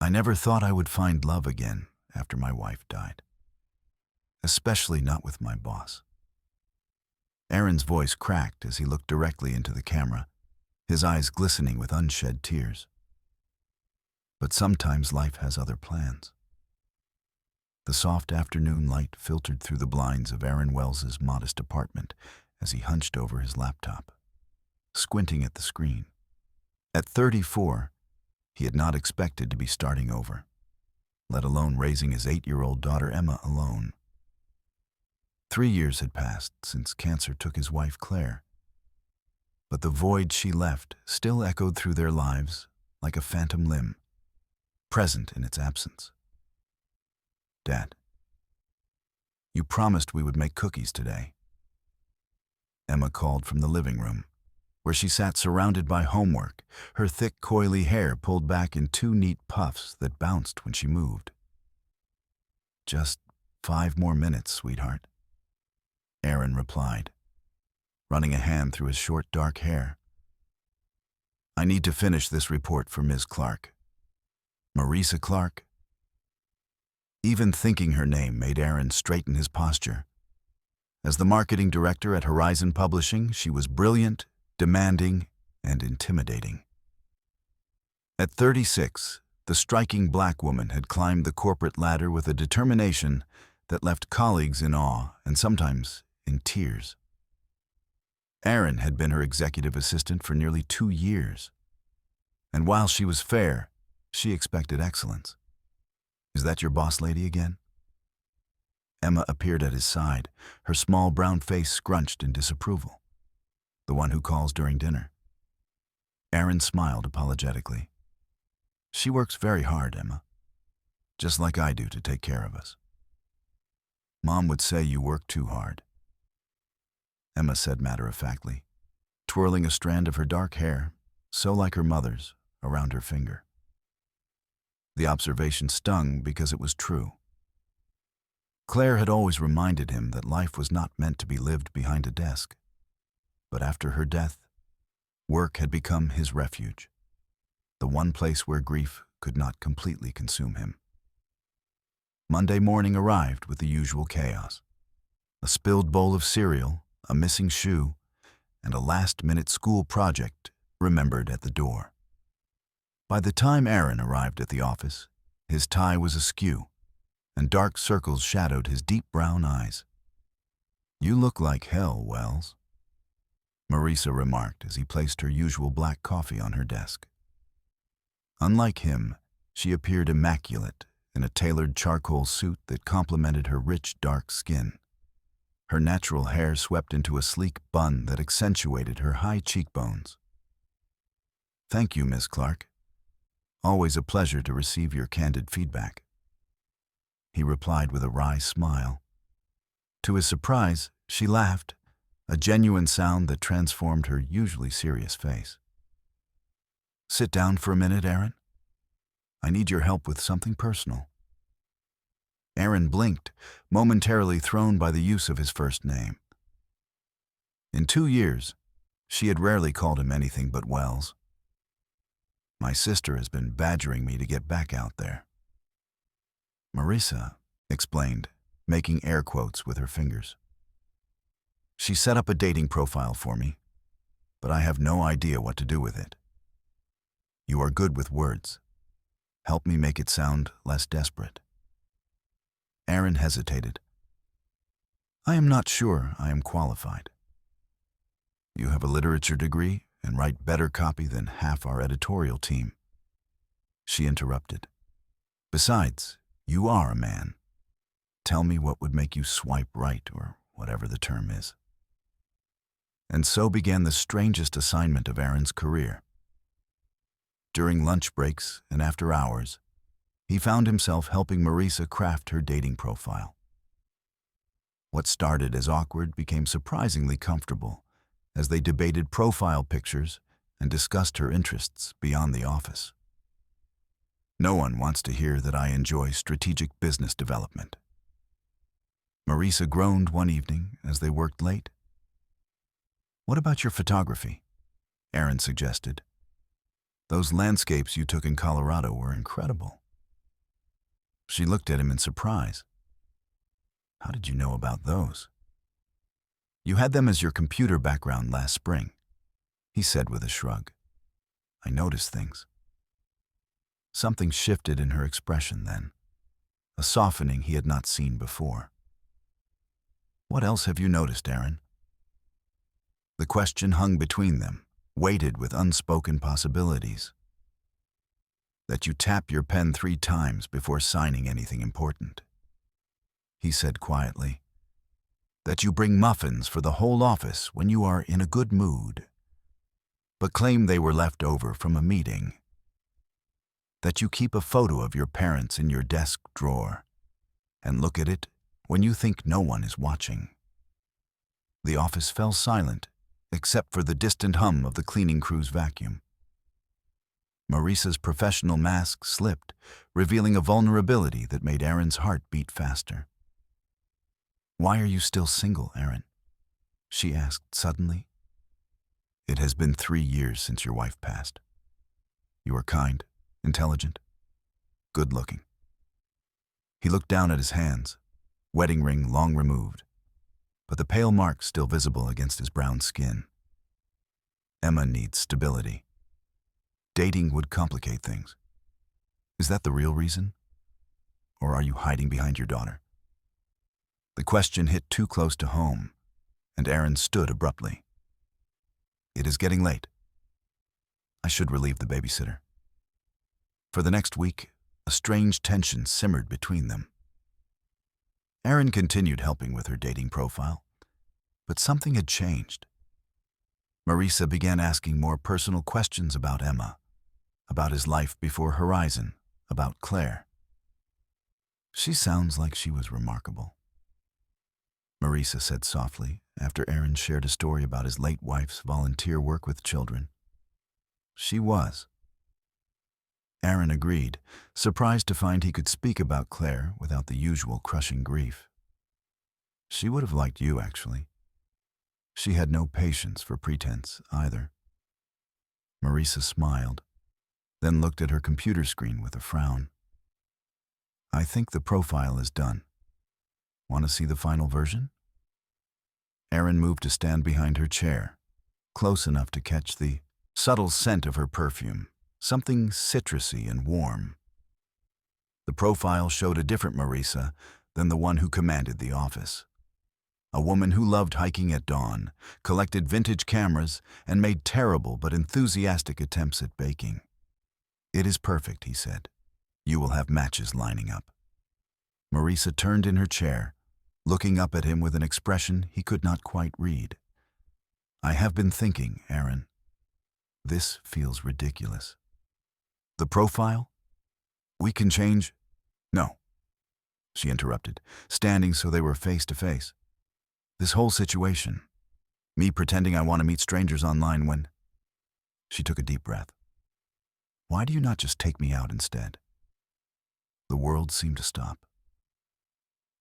I never thought I would find love again after my wife died, especially not with my boss. Aaron's voice cracked as he looked directly into the camera, his eyes glistening with unshed tears. But sometimes life has other plans. The soft afternoon light filtered through the blinds of Aaron Wells's modest apartment as he hunched over his laptop, squinting at the screen. At 34, he had not expected to be starting over, let alone raising his 8-year-old daughter Emma alone. 3 years had passed since cancer took his wife Claire, but the void she left still echoed through their lives like a phantom limb, present in its absence. Dad, you promised we would make cookies today. Emma called from the living room, where she sat surrounded by homework, her thick, coily hair pulled back in 2 neat puffs that bounced when she moved. Just 5 more minutes, sweetheart, Aaron replied, running a hand through his short, dark hair. I need to finish this report for Ms. Clark. Marisa Clark? Even thinking her name made Aaron straighten his posture. As the marketing director at Horizon Publishing, she was brilliant, demanding, and intimidating. At 36, the striking black woman had climbed the corporate ladder with a determination that left colleagues in awe and sometimes in tears. Aaron had been her executive assistant for nearly 2 years, and while she was fair, she expected excellence. Is that your boss lady again? Emma appeared at his side, her small brown face scrunched in disapproval. The one who calls during dinner. Aaron smiled apologetically. She works very hard, Emma, just like I do to take care of us. Mom would say you work too hard, Emma said matter-of-factly, twirling a strand of her dark hair, so like her mother's, around her finger. The observation stung because it was true. Claire had always reminded him that life was not meant to be lived behind a desk. But after her death, work had become his refuge, the one place where grief could not completely consume him. Monday morning arrived with the usual chaos. A spilled bowl of cereal, a missing shoe, and a last-minute school project remembered at the door. By the time Aaron arrived at the office, his tie was askew, and dark circles shadowed his deep brown eyes. You look like hell, Wells, Marisa remarked as he placed her usual black coffee on her desk. Unlike him, she appeared immaculate in a tailored charcoal suit that complemented her rich, dark skin. Her natural hair swept into a sleek bun that accentuated her high cheekbones. Thank you, Ms. Clark. Always a pleasure to receive your candid feedback, he replied with a wry smile. To his surprise, she laughed, a genuine sound that transformed her usually serious face. Sit down for a minute, Aaron. I need your help with something personal. Aaron blinked, momentarily thrown by the use of his first name. In 2 years, she had rarely called him anything but Wells. My sister has been badgering me to get back out there. Marisa explained, making air quotes with her fingers. She set up a dating profile for me, but I have no idea what to do with it. You are good with words. Help me make it sound less desperate. Aaron hesitated. I am not sure I am qualified. You have a literature degree and write better copy than half our editorial team. She interrupted. Besides, you are a man. Tell me what would make you swipe right, or whatever the term is. And so began the strangest assignment of Aaron's career. During lunch breaks and after hours, he found himself helping Marisa craft her dating profile. What started as awkward became surprisingly comfortable as they debated profile pictures and discussed her interests beyond the office. No one wants to hear that I enjoy strategic business development. Marisa groaned one evening as they worked late. What about your photography? Aaron suggested. Those landscapes you took in Colorado were incredible. She looked at him in surprise. How did you know about those? You had them as your computer background last spring, he said with a shrug. I noticed things. Something shifted in her expression then, a softening he had not seen before. What else have you noticed, Aaron? The question hung between them, weighted with unspoken possibilities. That you tap your pen 3 times before signing anything important, he said quietly. That you bring muffins for the whole office when you are in a good mood, but claim they were left over from a meeting. That you keep a photo of your parents in your desk drawer and look at it when you think no one is watching. The office fell silent, except for the distant hum of the cleaning crew's vacuum. Maurice's professional mask slipped, revealing a vulnerability that made Aaron's heart beat faster. Why are you still single, Aaron? She asked suddenly. It has been 3 years since your wife passed. You are kind, intelligent, good-looking. He looked down at his hands, wedding ring long removed, but the pale mark still visible against his brown skin. Emma needs stability. Dating would complicate things. Is that the real reason? Or are you hiding behind your daughter? The question hit too close to home, and Aaron stood abruptly. It is getting late. I should relieve the babysitter. For the next week, a strange tension simmered between them. Aaron continued helping with her dating profile, but something had changed. Marisa began asking more personal questions about Emma, about his life before Horizon, about Claire. She sounds like she was remarkable, Marisa said softly after Aaron shared a story about his late wife's volunteer work with children. She was. Aaron agreed, surprised to find he could speak about Claire without the usual crushing grief. She would have liked you, actually. She had no patience for pretense, either. Marisa smiled, then looked at her computer screen with a frown. I think the profile is done. Want to see the final version? Aaron moved to stand behind her chair, close enough to catch the subtle scent of her perfume, something citrusy and warm. The profile showed a different Marisa than the one who commanded the office. A woman who loved hiking at dawn, collected vintage cameras, and made terrible but enthusiastic attempts at baking. It is perfect, he said. You will have matches lining up. Marisa turned in her chair, looking up at him with an expression he could not quite read. I have been thinking, Aaron. This feels ridiculous. The profile? We can change. No, she interrupted, standing so they were face to face. This whole situation, me pretending I want to meet strangers online when... She took a deep breath. Why do you not just take me out instead? The world seemed to stop.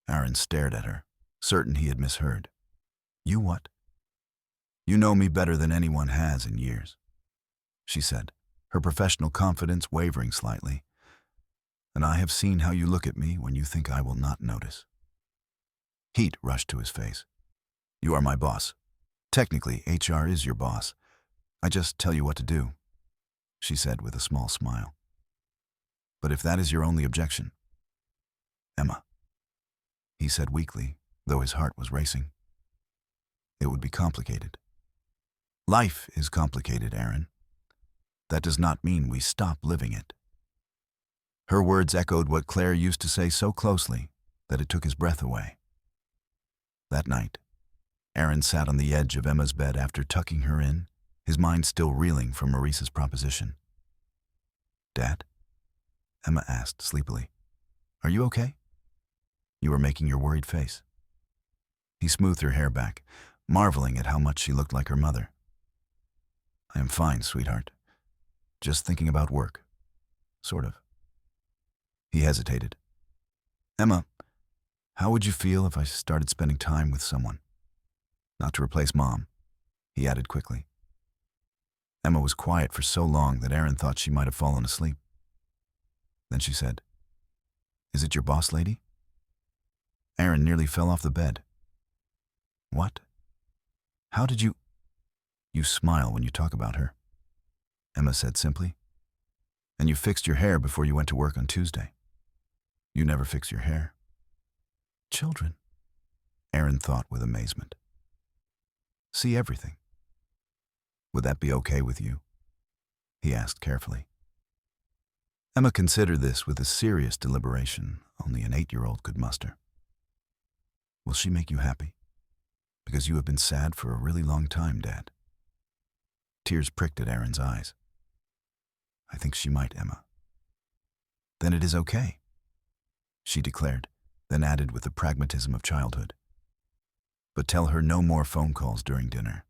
Aaron stared at her, certain he had misheard. You what? You know me better than anyone has in years, she said, her professional confidence wavering slightly. And I have seen how you look at me when you think I will not notice. Heat rushed to his face. You are my boss. Technically, HR is your boss. I just tell you what to do, she said with a small smile. But if that is your only objection... Emma, he said weakly, though his heart was racing. It would be complicated. Life is complicated, Aaron. That does not mean we stop living it. Her words echoed what Claire used to say so closely that it took his breath away. That night, Aaron sat on the edge of Emma's bed after tucking her in, his mind still reeling from Marisa's proposition. Dad? Emma asked sleepily. Are you okay? You are making your worried face. He smoothed her hair back, marveling at how much she looked like her mother. I am fine, sweetheart. Just thinking about work. Sort of. He hesitated. Emma, how would you feel if I started spending time with someone? Not to replace Mom, he added quickly. Emma was quiet for so long that Aaron thought she might have fallen asleep. Then she said, Is it your boss lady? Aaron nearly fell off the bed. What? How did you... You smile when you talk about her, Emma said simply. And you fixed your hair before you went to work on Tuesday. You never fix your hair. Children, Aaron thought with amazement. See everything. Would that be okay with you? He asked carefully. Emma considered this with a serious deliberation only an 8-year-old could muster. Will she make you happy? Because you have been sad for a really long time, Dad. Tears pricked at Aaron's eyes. I think she might, Emma. Then it is okay, she declared, then added with the pragmatism of childhood. But tell her no more phone calls during dinner.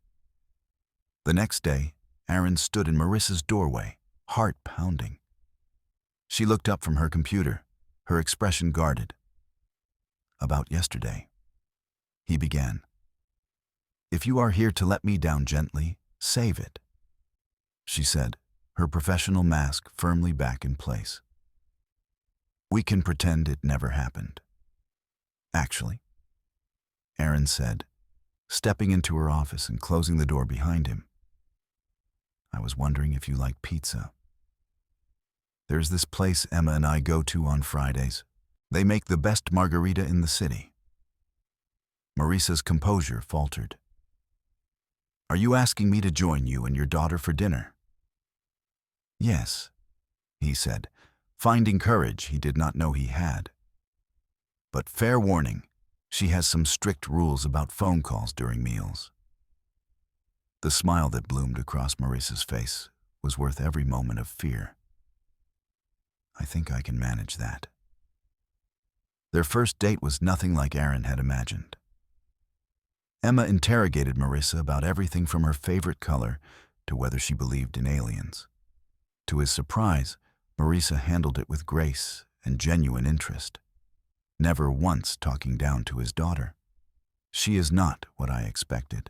The next day, Aaron stood in Marissa's doorway, heart pounding. She looked up from her computer, her expression guarded. About yesterday, he began. If you are here to let me down gently, save it, she said, her professional mask firmly back in place. We can pretend it never happened. Actually, Aaron said, stepping into her office and closing the door behind him. I was wondering if you like pizza. There's this place Emma and I go to on Fridays. They make the best margarita in the city. Marissa's composure faltered. Are you asking me to join you and your daughter for dinner? Yes, he said, finding courage he did not know he had. But fair warning, she has some strict rules about phone calls during meals. The smile that bloomed across Marissa's face was worth every moment of fear. I think I can manage that. Their first date was nothing like Aaron had imagined. Emma interrogated Marissa about everything from her favorite color to whether she believed in aliens. To his surprise, Marissa handled it with grace and genuine interest, never once talking down to his daughter. She is not what I expected,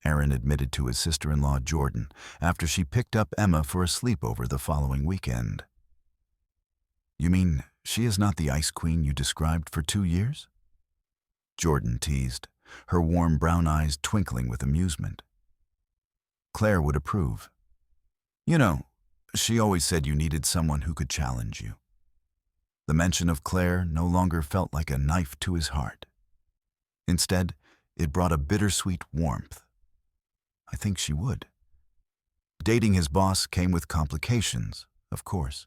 Aaron admitted to his sister-in-law Jordan after she picked up Emma for a sleepover the following weekend. You mean she is not the ice queen you described for 2 years? Jordan teased, her warm brown eyes twinkling with amusement. Claire would approve. You know, she always said you needed someone who could challenge you. The mention of Claire no longer felt like a knife to his heart. Instead, it brought a bittersweet warmth. I think she would. Dating his boss came with complications, of course.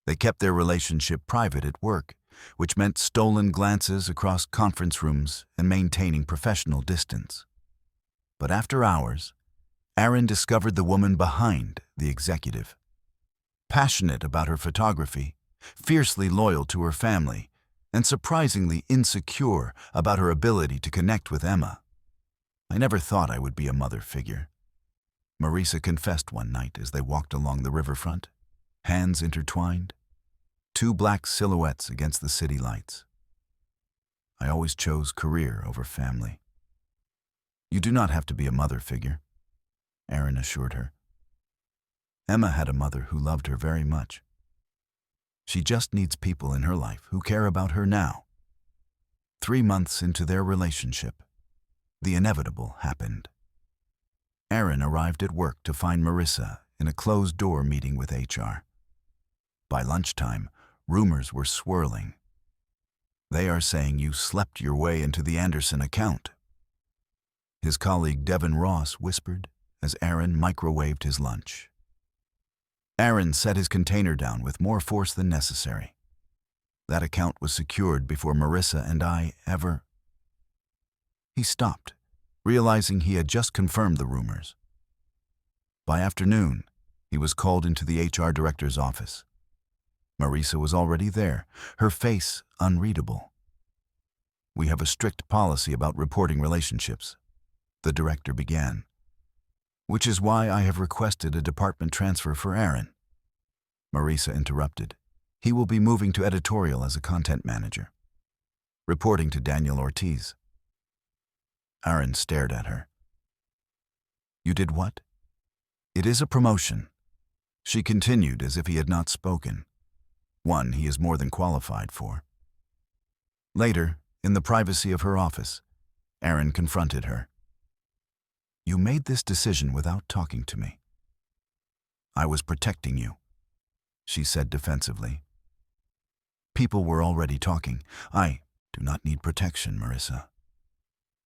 They kept their relationship private at work, which meant stolen glances across conference rooms and maintaining professional distance. But after hours, Aaron discovered the woman behind the executive. Passionate about her photography, fiercely loyal to her family, and surprisingly insecure about her ability to connect with Emma. I never thought I would be a mother figure, Marissa confessed one night as they walked along the riverfront, hands intertwined, 2 black silhouettes against the city lights. I always chose career over family. You do not have to be a mother figure, Aaron assured her. Emma had a mother who loved her very much. She just needs people in her life who care about her now. 3 months into their relationship, the inevitable happened. Aaron arrived at work to find Marissa in a closed-door meeting with HR. By lunchtime, rumors were swirling. They are saying you slept your way into the Anderson account, his colleague Devin Ross whispered as Aaron microwaved his lunch. Aaron set his container down with more force than necessary. That account was secured before Marissa and I ever... He stopped, realizing he had just confirmed the rumors. By afternoon, he was called into the HR director's office. Marissa was already there, her face unreadable. We have a strict policy about reporting relationships, the director began, which is why I have requested a department transfer for Aaron. Marissa interrupted. He will be moving to editorial as a content manager, reporting to Daniel Ortiz. Aaron stared at her. You did what? It is a promotion, she continued as if he had not spoken. one he is more than qualified for. Later, in the privacy of her office, Aaron confronted her. "You made this decision without talking to me." "I was protecting you," she said defensively. People were already talking. "I do not need protection, Marissa.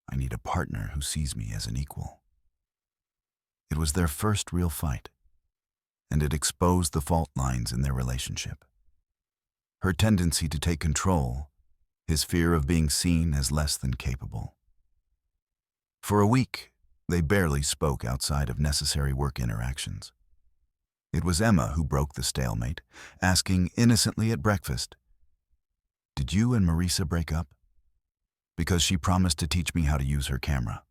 I need a partner who sees me as an equal." It was their first real fight, and it exposed the fault lines in their relationship. Her tendency to take control, his fear of being seen as less than capable. For a week, they barely spoke outside of necessary work interactions. It was Emma who broke the stalemate, asking innocently at breakfast, "Did you and Marissa break up?" Because she promised to teach me how to use her camera.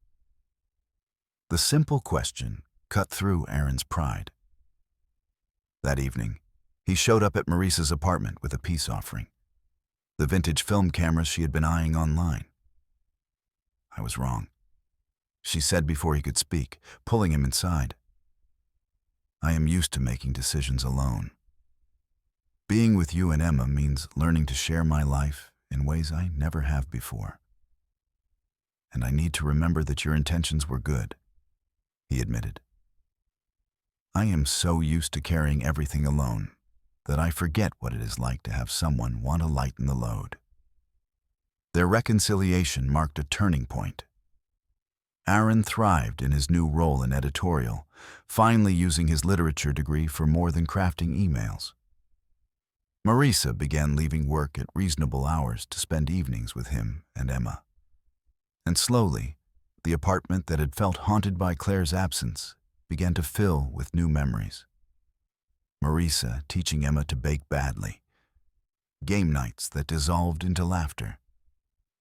The simple question cut through Aaron's pride. That evening, he showed up at Marissa's apartment with a peace offering, the vintage film cameras she had been eyeing online. "I was wrong," she said before he could speak, pulling him inside. "I am used to making decisions alone. Being with you and Emma means learning to share my life in ways I never have before. And I need to remember that your intentions were good," he admitted. "I am so used to carrying everything alone that I forget what it is like to have someone want to lighten the load." Their reconciliation marked a turning point. Aaron thrived in his new role in editorial, finally using his literature degree for more than crafting emails. Marissa began leaving work at reasonable hours to spend evenings with him and Emma. And slowly, the apartment that had felt haunted by Claire's absence began to fill with new memories. Marissa teaching Emma to bake badly, game nights that dissolved into laughter,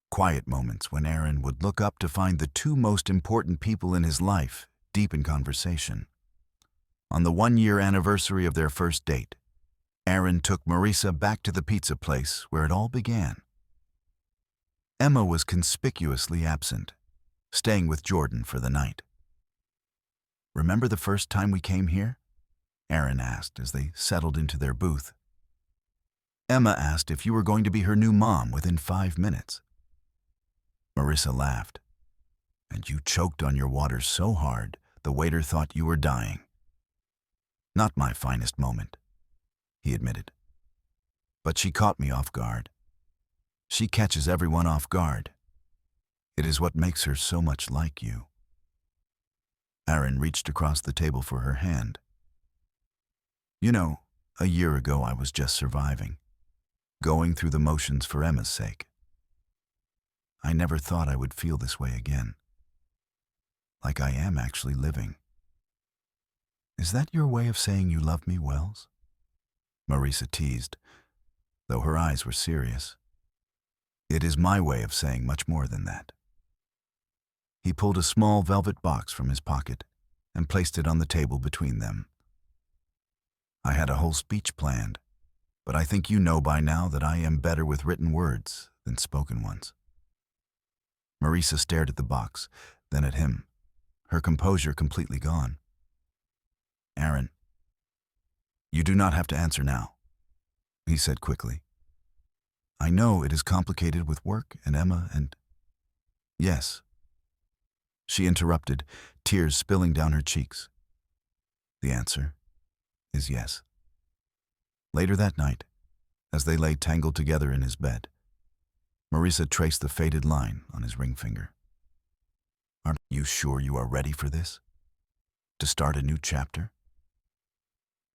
quiet moments when Aaron would look up to find the two most important people in his life deep in conversation. On the 1-year anniversary of their first date, Aaron took Marissa back to the pizza place where it all began. Emma was conspicuously absent, staying with Jordan for the night. "Remember the first time we came here?" Aaron asked as they settled into their booth. "Emma asked if you were going to be her new mom within 5 minutes. Marissa laughed. "And you choked on your water so hard, the waiter thought you were dying." "Not my finest moment," he admitted. "But she caught me off guard. She catches everyone off guard. It is what makes her so much like you." Aaron reached across the table for her hand. "You know, a year ago I was just surviving, going through the motions for Emma's sake. I never thought I would feel this way again. Like I am actually living." "Is that your way of saying you love me, Wells?" Marissa teased, though her eyes were serious. "It is my way of saying much more than that." He pulled a small velvet box from his pocket and placed it on the table between them. "I had a whole speech planned, but I think you know by now that I am better with written words than spoken ones." Marissa stared at the box, then at him, her composure completely gone. "Aaron, you do not have to answer now," he said quickly. "I know it is complicated with work and Emma and—" "Yes," she interrupted, tears spilling down her cheeks. "The answer is yes." Later that night, as they lay tangled together in his bed, Marissa traced the faded line on his ring finger. "Aren't you sure you are ready for this? To start a new chapter?"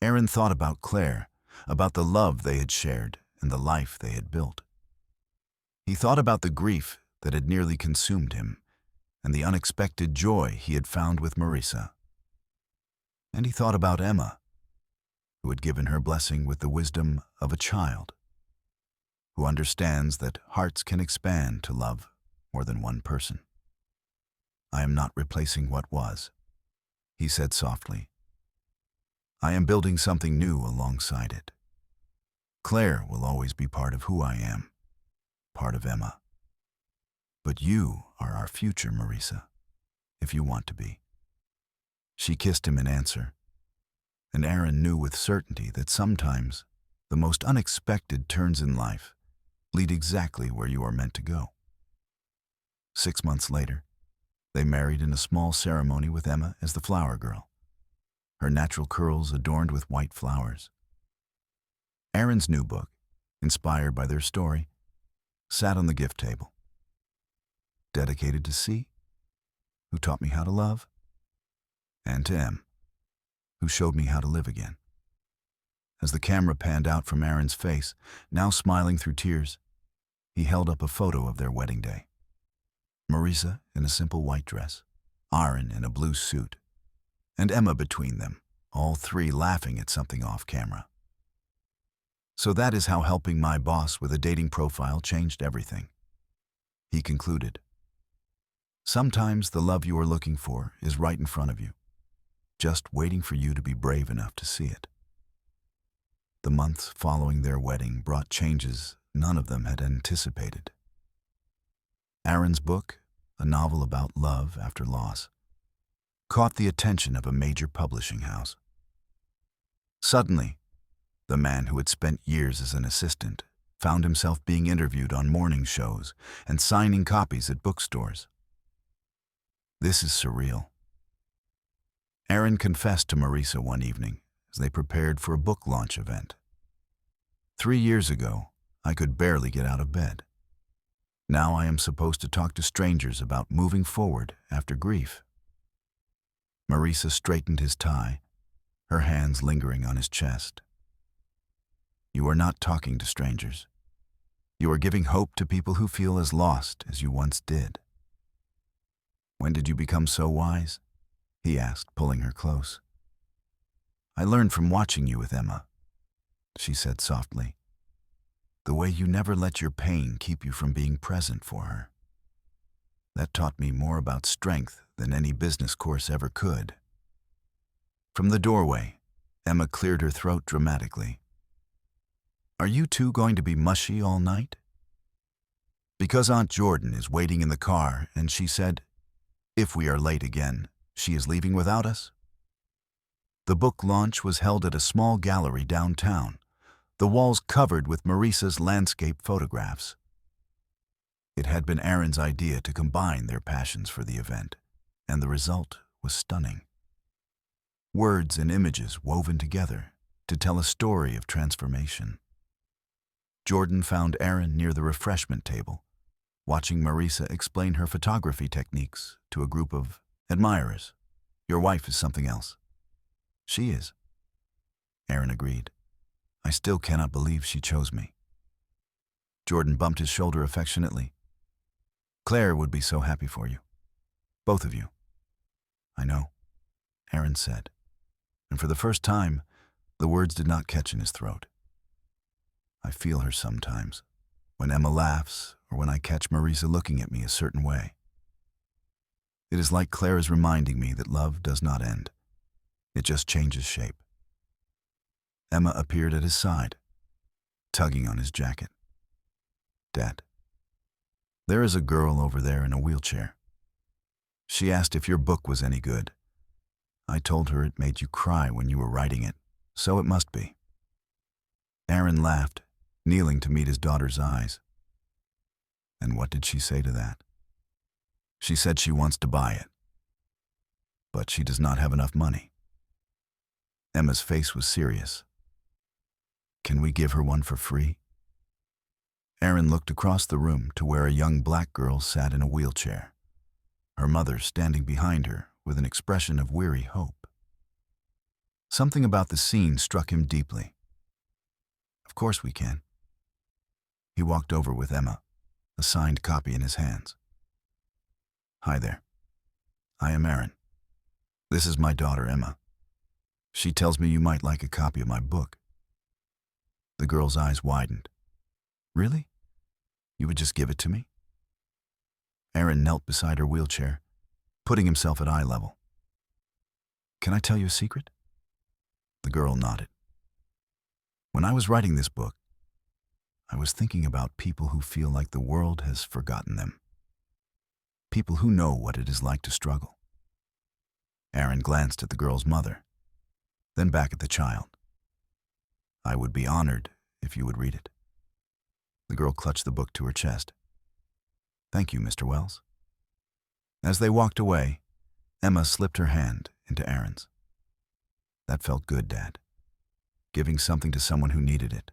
Aaron thought about Claire, about the love they had shared and the life they had built. He thought about the grief that had nearly consumed him and the unexpected joy he had found with Marissa. And he thought about Emma, who had given her blessing with the wisdom of a child, who understands that hearts can expand to love more than one person. "I am not replacing what was," he said softly. "I am building something new alongside it. Claire will always be part of who I am, part of Emma. But you are our future, Marissa, if you want to be." She kissed him in answer, and Aaron knew with certainty that sometimes The most unexpected turns in life lead exactly where you are meant to go. 6 months later, they married in a small ceremony with Emma as the flower girl, her natural curls adorned with white flowers. Aaron's new book, inspired by their story, sat on the gift table. Dedicated to C, who taught me how to love, and to M, who showed me how to live again. As the camera panned out from Aaron's face, now smiling through tears, he held up a photo of their wedding day. Marisa in a simple white dress, Aaron in a blue suit, and Emma between them, all three laughing at something off camera. So that is how helping my boss with a dating profile changed everything. He concluded. Sometimes the love you are looking for is right in front of you, just waiting for you to be brave enough to see it. The months following their wedding brought changes none of them had anticipated. Aaron's book, a novel about love after loss, caught the attention of a major publishing house. Suddenly, the man who had spent years as an assistant found himself being interviewed on morning shows and signing copies at bookstores. This is surreal. Aaron confessed to Marisa one evening as they prepared for a book launch event. 3 years ago, I could barely get out of bed. Now I am supposed to talk to strangers about moving forward after grief. Marisa straightened his tie, her hands lingering on his chest. You are not talking to strangers. You are giving hope to people who feel as lost as you once did. When did you become so wise? He asked, pulling her close. I learned from watching you with Emma, she said softly. The way you never let your pain keep you from being present for her. That taught me more about strength than any business course ever could. From the doorway, Emma cleared her throat dramatically. Are you two going to be mushy all night? Because Aunt Jordan is waiting in the car and she said, if we are late again, she is leaving without us? The book launch was held at a small gallery downtown, the walls covered with Marisa's landscape photographs. It had been Aaron's idea to combine their passions for the event, and the result was stunning. Words and images woven together to tell a story of transformation. Jordan found Aaron near the refreshment table, watching Marisa explain her photography techniques to a group of admirers. Your wife is something else. She is. Aaron agreed. I still cannot believe she chose me. Jordan bumped his shoulder affectionately. Claire would be so happy for you. Both of you. I know, Aaron said, and for the first time, the words did not catch in his throat. I feel her sometimes, when Emma laughs or when I catch Marisa looking at me a certain way. It is like Claire is reminding me that love does not end. It just changes shape. Emma appeared at his side, tugging on his jacket. Dad, there is a girl over there in a wheelchair. She asked if your book was any good. I told her it made you cry when you were writing it, so it must be. Aaron laughed, kneeling to meet his daughter's eyes. And what did she say to that? She said she wants to buy it, but she does not have enough money. Emma's face was serious. Can we give her one for free? Aaron looked across the room to where a young black girl sat in a wheelchair, her mother standing behind her with an expression of weary hope. Something about the scene struck him deeply. Of course we can. He walked over with Emma, a signed copy in his hands. Hi there. I am Aaron. This is my daughter, Emma. She tells me you might like a copy of my book. The girl's eyes widened. Really? You would just give it to me? Aaron knelt beside her wheelchair, putting himself at eye level. Can I tell you a secret? The girl nodded. When I was writing this book, I was thinking about people who feel like the world has forgotten them. People who know what it is like to struggle. Aaron glanced at the girl's mother, then back at the child. I would be honored if you would read it." The girl clutched the book to her chest. "Thank you, Mr. Wells." As they walked away, Emma slipped her hand into Aaron's. "That felt good, Dad. Giving something to someone who needed it."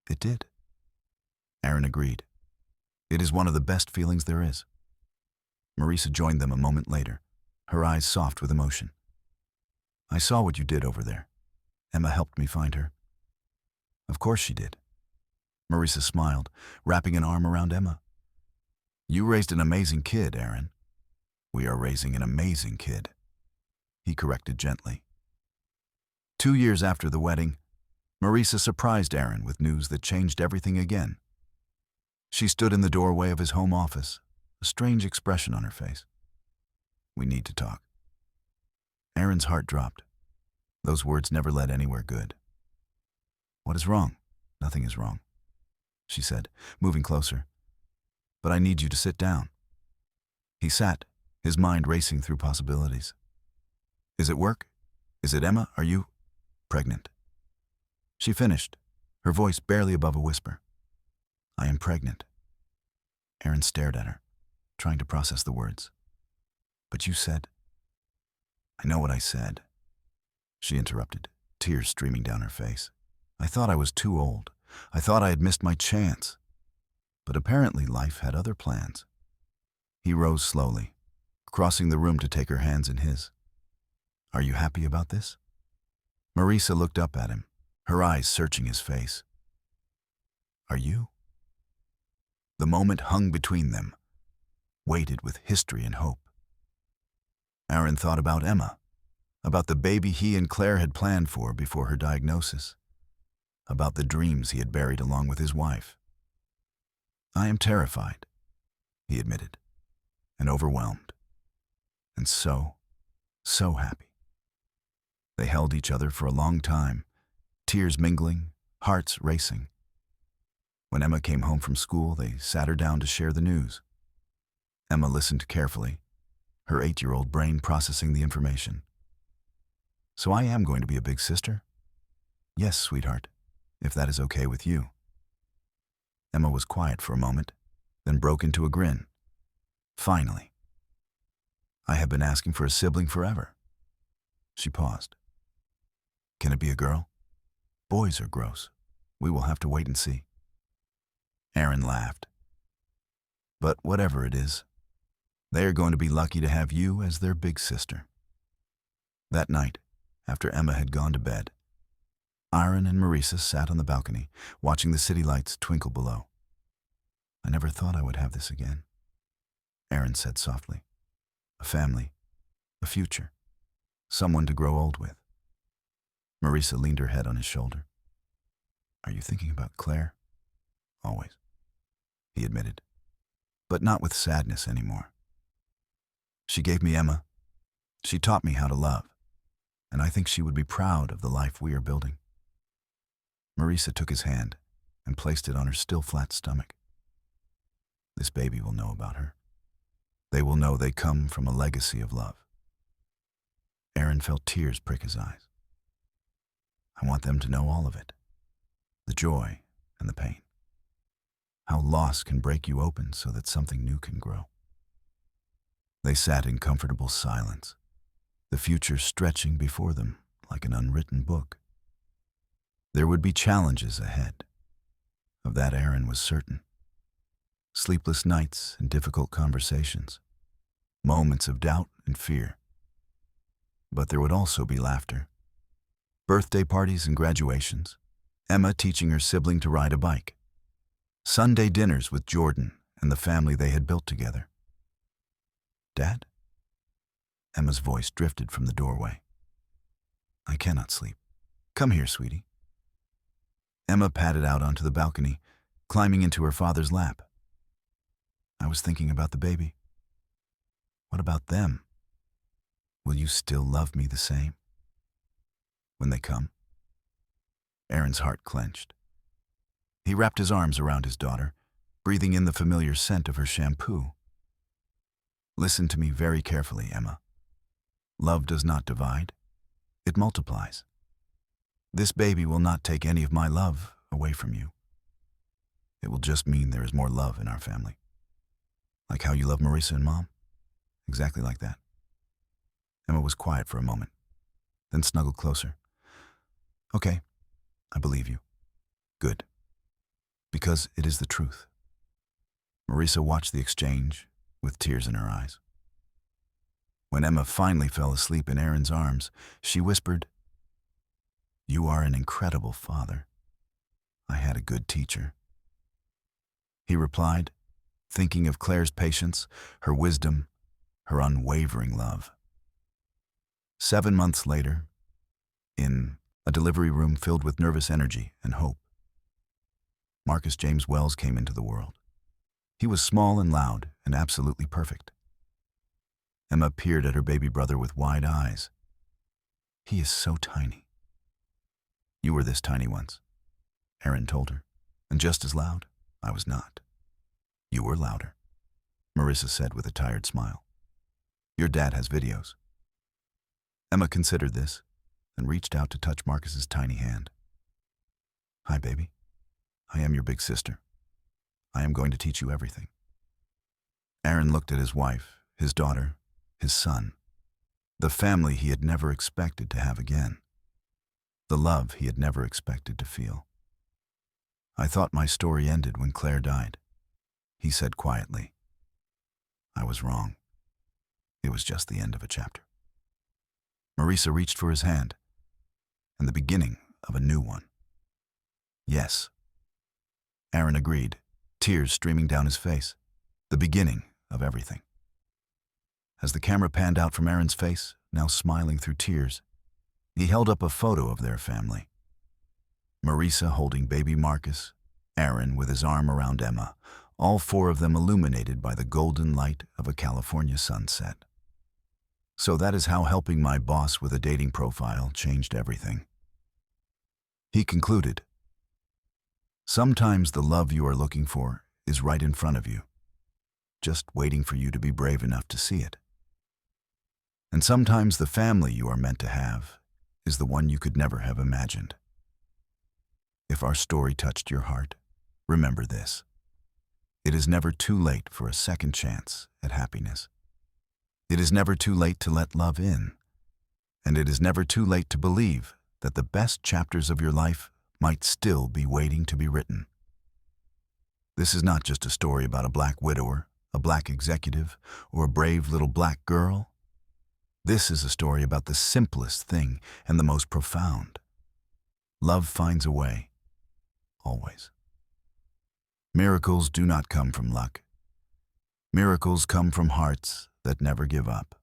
"It did." Aaron agreed. "It is one of the best feelings there is." Marisa joined them a moment later, her eyes soft with emotion. "I saw what you did over there. Emma helped me find her." "Of course she did." Marisa smiled, wrapping an arm around Emma. "You raised an amazing kid, Aaron." "We are raising an amazing kid," he corrected gently. 2 years after the wedding, Marisa surprised Aaron with news that changed everything again. She stood in the doorway of his home office, a strange expression on her face. "We need to talk." Aaron's heart dropped. Those words never led anywhere good. "What is wrong?" "Nothing is wrong," she said, moving closer. "But I need you to sit down." He sat, his mind racing through possibilities. "Is it work? Is it Emma? Are you pregnant?" She finished, her voice barely above a whisper. "I am pregnant." Aaron stared at her, trying to process the words. "But you said—" "I know what I said," she interrupted, tears streaming down her face. "I thought I was too old. I thought I had missed my chance. But apparently life had other plans." He rose slowly, crossing the room to take her hands in his. "Are you happy about this?" Marisa looked up at him, her eyes searching his face. "Are you?" The moment hung between them, weighted with history and hope. Aaron thought about Emma, about the baby he and Claire had planned for before her diagnosis, about the dreams he had buried along with his wife. "I am terrified," he admitted, and overwhelmed, and so happy. They held each other for a long time, tears mingling, hearts racing. When Emma came home from school, they sat her down to share the news. Emma listened carefully, her 8-year-old brain processing the information. "So I am going to be a big sister?" "Yes, sweetheart, if that is okay with you." Emma was quiet for a moment, then broke into a grin. "Finally. I have been asking for a sibling forever." She paused. "Can it be a girl?" "Boys are gross. We will have to wait and see." Aaron laughed. "But whatever it is, they are going to be lucky to have you as their big sister." That night, after Emma had gone to bed, Aaron and Marisa sat on the balcony, watching the city lights twinkle below. "I never thought I would have this again," Aaron said softly. "A family, a future, someone to grow old with." Marisa leaned her head on his shoulder. "Are you thinking about Claire?" "Always," he admitted, "but not with sadness anymore. She gave me Emma. She taught me how to love, and I think she would be proud of the life we are building." Marisa took his hand and placed it on her still flat stomach. "This baby will know about her. They will know they come from a legacy of love." Aaron felt tears prick his eyes. "I want them to know all of it, the joy and the pain. How loss can break you open so that something new can grow." They sat in comfortable silence, the future stretching before them like an unwritten book. There would be challenges ahead. Of that Aaron was certain. Sleepless nights and difficult conversations, moments of doubt and fear. But there would also be laughter. Birthday parties and graduations, Emma teaching her sibling to ride a bike, Sunday dinners with Jordan and the family they had built together. "Dad?" Emma's voice drifted from the doorway. "I cannot sleep. Come here, sweetie." Emma padded out onto the balcony, climbing into her father's lap. "I was thinking about the baby. What about them? Will you still love me the same when they come?" Aaron's heart clenched. He wrapped his arms around his daughter, breathing in the familiar scent of her shampoo. "Listen to me very carefully, Emma. Love does not divide. It multiplies. This baby will not take any of my love, away from you. It will just mean there is more love in our family. Like how you love Marisa and Mom? Exactly like that. Emma was quiet for a moment, then snuggled closer. Okay, I believe you. Good. Because it is the truth. Marisa watched the exchange with tears in her eyes. When Emma finally fell asleep in Aaron's arms, she whispered, "You are an incredible father. I had a good teacher." He replied, thinking of Claire's patience, her wisdom, her unwavering love. 7 months later, in a delivery room filled with nervous energy and hope, Marcus James Wells came into the world. He was small and loud and absolutely perfect. Emma peered at her baby brother with wide eyes. "He is so tiny." "You were this tiny once," Aaron told her, "and just as loud." "I was not." "You were louder," Marisa said with a tired smile. "Your dad has videos." Emma considered this and reached out to touch Marcus's tiny hand. "Hi, baby. I am your big sister. I am going to teach you everything." Aaron looked at his wife, his daughter, his son, the family he had never expected to have again, the love he had never expected to feel. "I thought my story ended when Claire died," he said quietly. "I was wrong. It was just the end of a chapter." Marisa reached for his hand, and the beginning of a new one. "Yes," Aaron agreed, tears streaming down his face. The beginning of everything. As the camera panned out from Aaron's face, now smiling through tears, he held up a photo of their family. Marisa holding baby Marcus, Aaron with his arm around Emma, all four of them illuminated by the golden light of a California sunset. So that is how helping my boss with a dating profile changed everything. He concluded, "Sometimes the love you are looking for is right in front of you, just waiting for you to be brave enough to see it. And sometimes the family you are meant to have is the one you could never have imagined." If our story touched your heart, remember this. It is never too late for a second chance at happiness. It is never too late to let love in. And it is never too late to believe that the best chapters of your life might still be waiting to be written. This is not just a story about a black widower, a black executive, or a brave little black girl. This is a story about the simplest thing and the most profound. Love finds a way, always. Miracles do not come from luck. Miracles come from hearts that never give up.